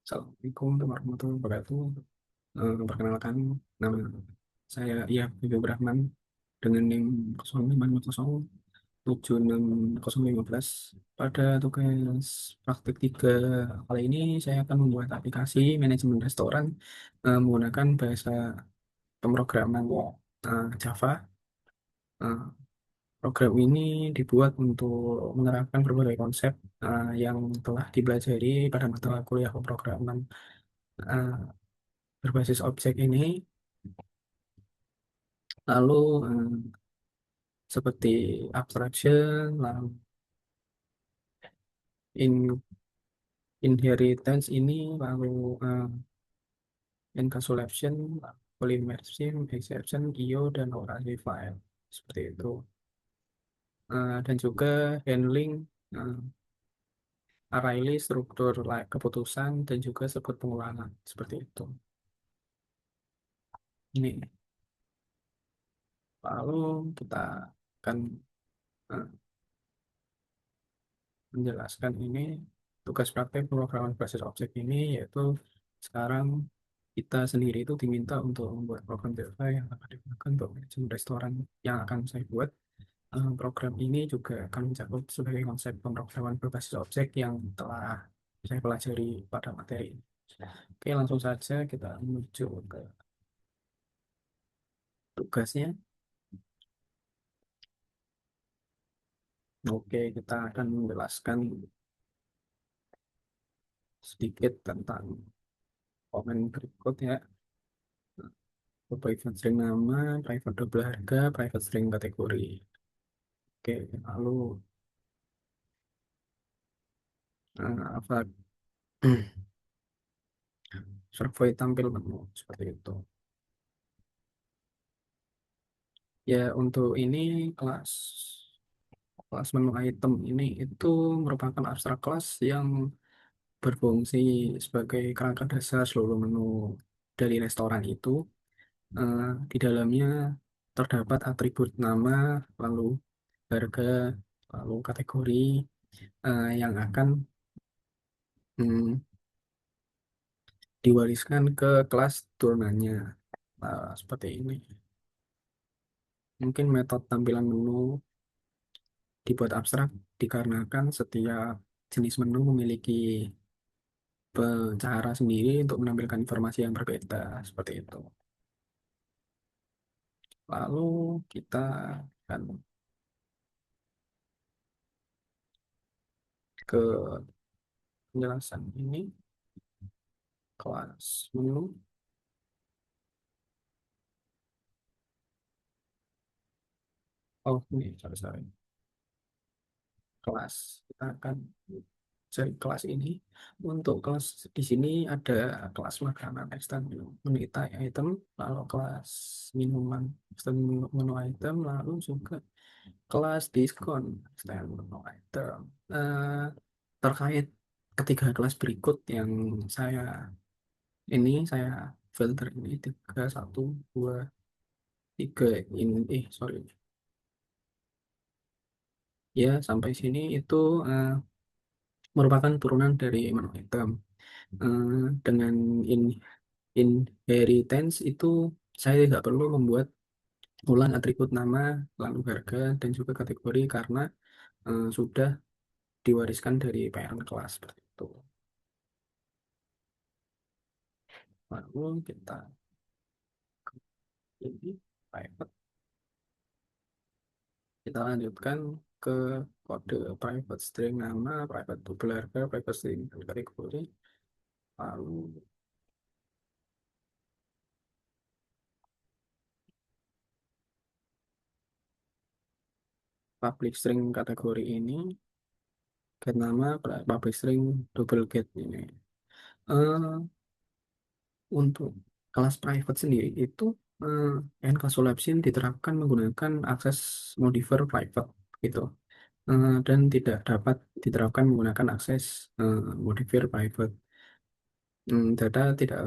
Assalamualaikum warahmatullahi wabarakatuh. Perkenalkan, nama saya Bibi Brahman dengan NIM 0550760515. Pada tugas praktik 3 kali ini saya akan membuat aplikasi manajemen restoran menggunakan bahasa pemrograman Java. Eh, Program ini dibuat untuk menerapkan berbagai konsep yang telah dipelajari pada mata kuliah pemrograman eh, berbasis objek ini. Lalu seperti abstraction, lalu in, inheritance ini, lalu encapsulation, polymorphism, exception, IO, dan orasi file. Seperti itu. Dan juga handling uh, array list, struktur keputusan, dan juga sebut pengulangan. Seperti itu. Ini. Lalu kita akan uh, menjelaskan ini tugas praktek pemrograman berbasis objek ini, yaitu sekarang kita sendiri itu diminta untuk membuat program Java yang akan digunakan untuk manajemen restoran yang akan saya buat. Program ini juga akan mencakup sebagai konsep pemrograman berbasis objek yang telah saya pelajari pada materi ini. Oke, langsung saja kita menuju ke tugasnya. Oke, kita akan menjelaskan sedikit tentang komen berikut ya. Private string nama, private double harga, private string kategori. Oke, lalu apa survei tampil menu seperti itu. Ya, untuk ini kelas kelas menu item ini itu merupakan abstrak kelas yang berfungsi sebagai kerangka dasar seluruh menu dari restoran itu. Eh, di dalamnya terdapat atribut nama, lalu harga, lalu kategori yang akan mm, diwariskan ke kelas turunannya. Seperti ini. Mungkin metode tampilan menu dibuat abstrak dikarenakan setiap jenis menu memiliki cara sendiri untuk menampilkan informasi yang berbeda seperti itu. Lalu kita akan ke penjelasan ini kelas menu. Oh, ini sorry. Kelas kita akan cari kelas ini. Untuk kelas di sini ada kelas makanan extend menu item, lalu kelas minuman extend menu item, lalu juga kelas diskon extend menu item. Eh, Terkait ketiga kelas berikut yang saya saya filter ini 3, 1, 2, 3 ini sorry ya, sampai sini itu eh, merupakan turunan dari menu item. Dengan in inheritance itu saya tidak perlu membuat ulang atribut nama, lalu harga, dan juga kategori karena sudah diwariskan dari parent kelas seperti itu. Lalu kita ini private, kita lanjutkan ke kode private string nama, private double harga, private string kategori, lalu public string kategori ini, get nama, public string double get ini. Eh, Untuk kelas private sendiri itu encapsulation diterapkan menggunakan akses modifier private gitu. Dan tidak dapat diterapkan menggunakan akses modifier private. Data tidak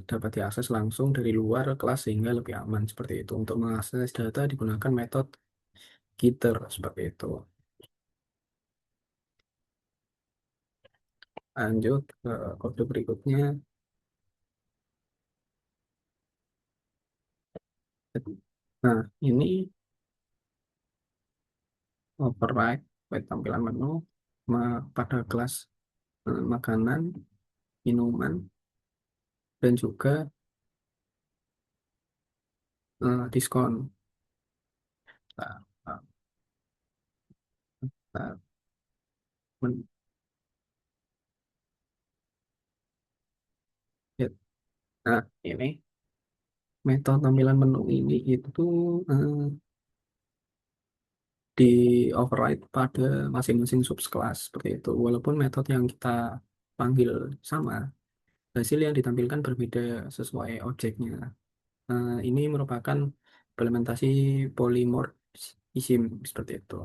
dapat diakses langsung dari luar kelas sehingga lebih aman seperti itu. Untuk mengakses data digunakan metode getter seperti itu. Lanjut ke kode berikutnya. Nah, ini override tampilan menu pada kelas makanan, minuman, dan juga diskon. Nah, nah, nah, men- ya. Nah, ini metode tampilan menu ini itu eh, di override pada masing-masing subclass seperti itu. Walaupun metode yang kita panggil sama, hasil yang ditampilkan berbeda sesuai objeknya. Ini merupakan implementasi polymorphism seperti itu.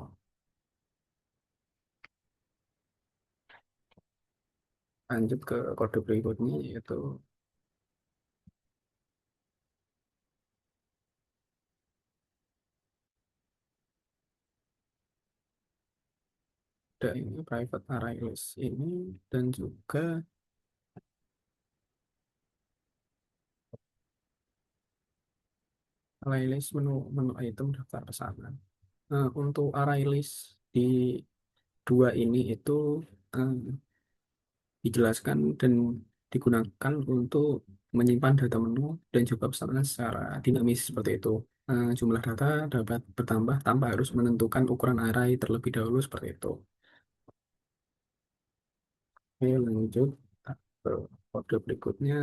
Lanjut ke kode berikutnya yaitu ada ini private array list ini dan juga array list menu menu item daftar pesanan. Untuk array list di dua ini itu eh, dijelaskan dan digunakan untuk menyimpan data menu dan juga pesanan secara dinamis seperti itu. Jumlah data dapat bertambah tanpa harus menentukan ukuran array terlebih dahulu seperti itu. Oke, lanjut ke kode berikutnya,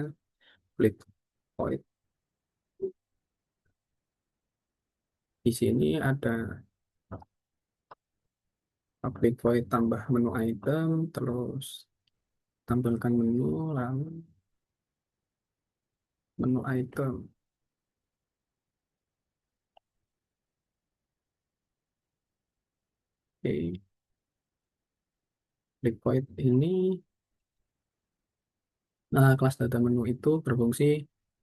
split void. Di sini ada split void tambah menu item, terus tampilkan menu, lalu menu item. Oke, split void ini kelas data menu itu berfungsi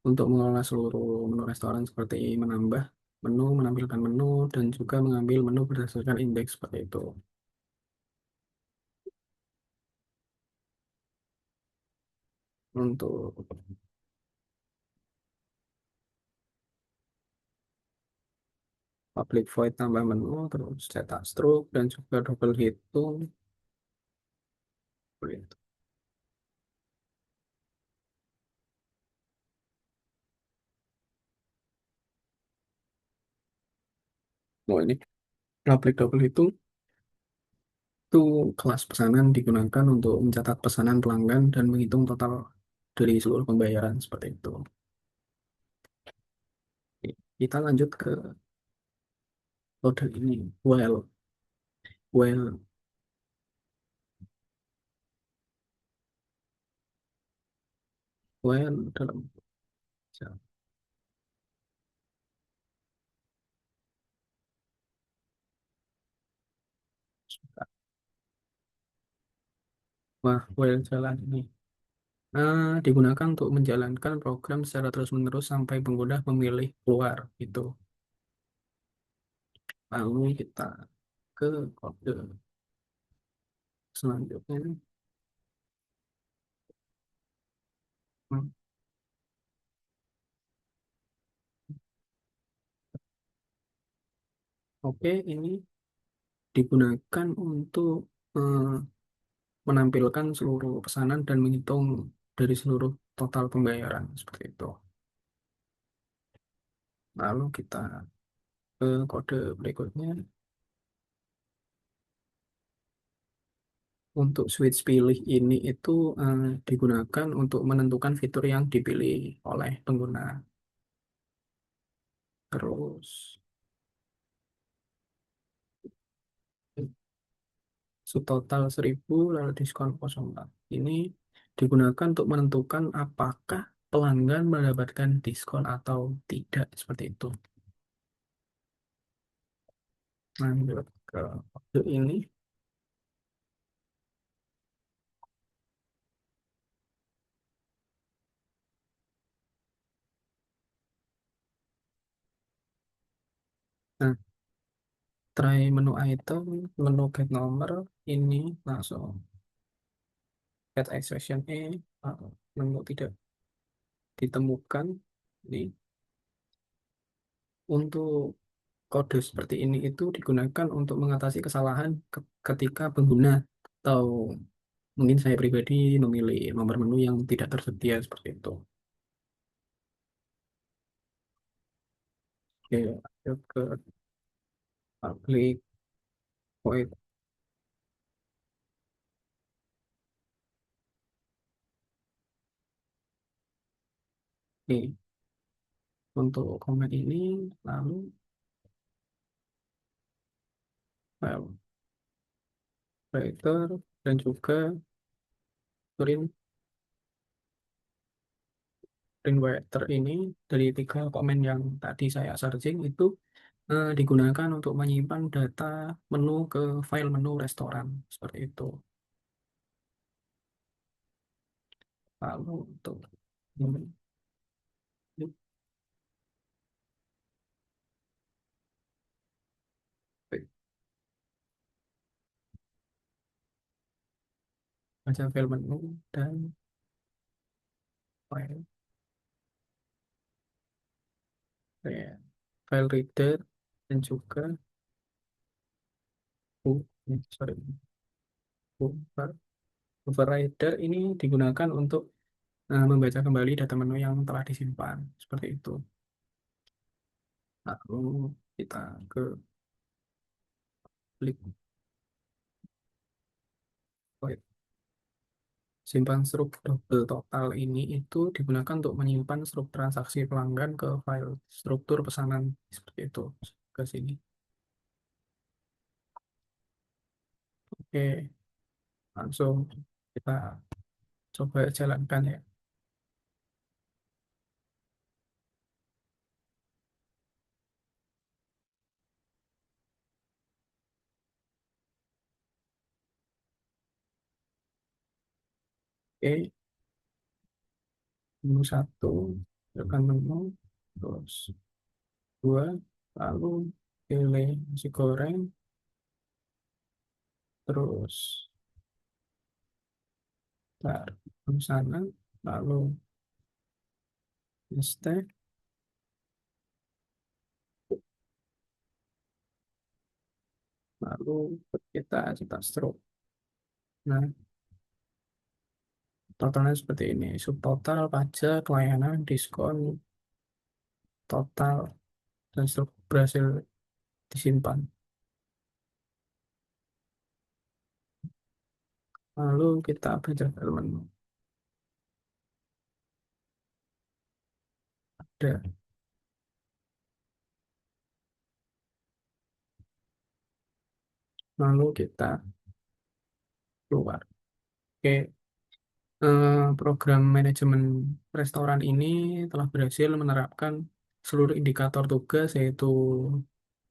untuk mengelola seluruh menu restoran seperti menambah menu, menampilkan menu, dan juga mengambil menu berdasarkan indeks seperti itu. Untuk public void tambah menu, terus cetak stroke, dan juga double hitung. Seperti itu. Oh ini public double hitung itu kelas pesanan digunakan untuk mencatat pesanan pelanggan dan menghitung total dari seluruh pembayaran seperti itu. Oke, kita lanjut ke kode ini. Well, dalam well jalan ini digunakan untuk menjalankan program secara terus-menerus sampai pengguna memilih keluar itu. Lalu kita ke kode selanjutnya. Hmm, Oke, ini digunakan untuk eh, menampilkan seluruh pesanan dan menghitung dari seluruh total pembayaran seperti itu. Lalu kita ke kode berikutnya. Untuk switch pilih ini itu digunakan untuk menentukan fitur yang dipilih oleh pengguna. Terus subtotal 1000 lalu diskon 04. Ini digunakan untuk menentukan apakah pelanggan mendapatkan diskon atau tidak seperti itu. Lanjut ke kode ini. Nah, try menu item, menu get nomor ini langsung. get expression E menu tidak ditemukan. Ini untuk kode seperti ini itu digunakan untuk mengatasi kesalahan ketika pengguna atau mungkin saya pribadi memilih nomor menu yang tidak tersedia seperti itu. Oke, lanjut ke public void. Oke, untuk komen ini lalu file writer dan juga print print writer ini dari tiga komen yang tadi saya searching itu digunakan untuk menyimpan data menu ke file menu restoran seperti itu. Lalu untuk ini, baca file menu dan file ya, file reader dan juga sorry, buffer buffer reader ini digunakan untuk membaca kembali data menu yang telah disimpan seperti itu. Lalu kita ke klik oh, simpan struk double total ini itu digunakan untuk menyimpan struk transaksi pelanggan ke file struktur pesanan seperti itu ke sini. Oke, langsung kita coba jalankan ya. Oke, menu satu, tekan menu, terus dua, lalu pilih nasi goreng, terus tar ke sana, lalu steak, lalu kita cetak stroke. Nah, totalnya seperti ini. Subtotal, pajak, layanan, diskon, total, dan stroke berhasil disimpan. Lalu kita baca menu. Ada. Lalu kita keluar. Oke, program manajemen restoran ini telah berhasil menerapkan seluruh indikator tugas, yaitu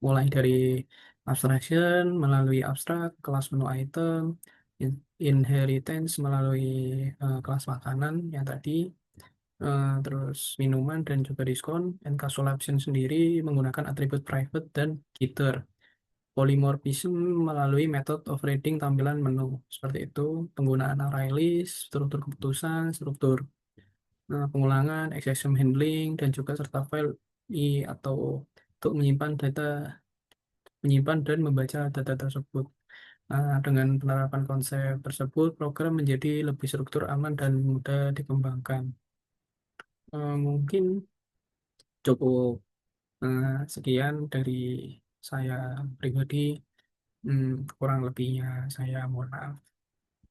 mulai dari abstraction melalui abstrak, kelas menu item, inheritance melalui kelas makanan yang tadi, terus minuman dan juga diskon, and casual option sendiri menggunakan atribut private dan jitter. Polymorphism melalui method of reading tampilan menu. Seperti itu, penggunaan array list, struktur keputusan, struktur pengulangan, exception handling, dan juga serta file atau untuk menyimpan dan membaca data tersebut. Dengan penerapan konsep tersebut, program menjadi lebih struktur, aman, dan mudah dikembangkan. Mungkin cukup sekian dari saya pribadi. Kurang lebihnya saya mohon maaf.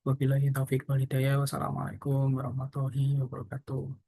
Wabillahi taufiq wal hidayah. Wassalamualaikum warahmatullahi wabarakatuh.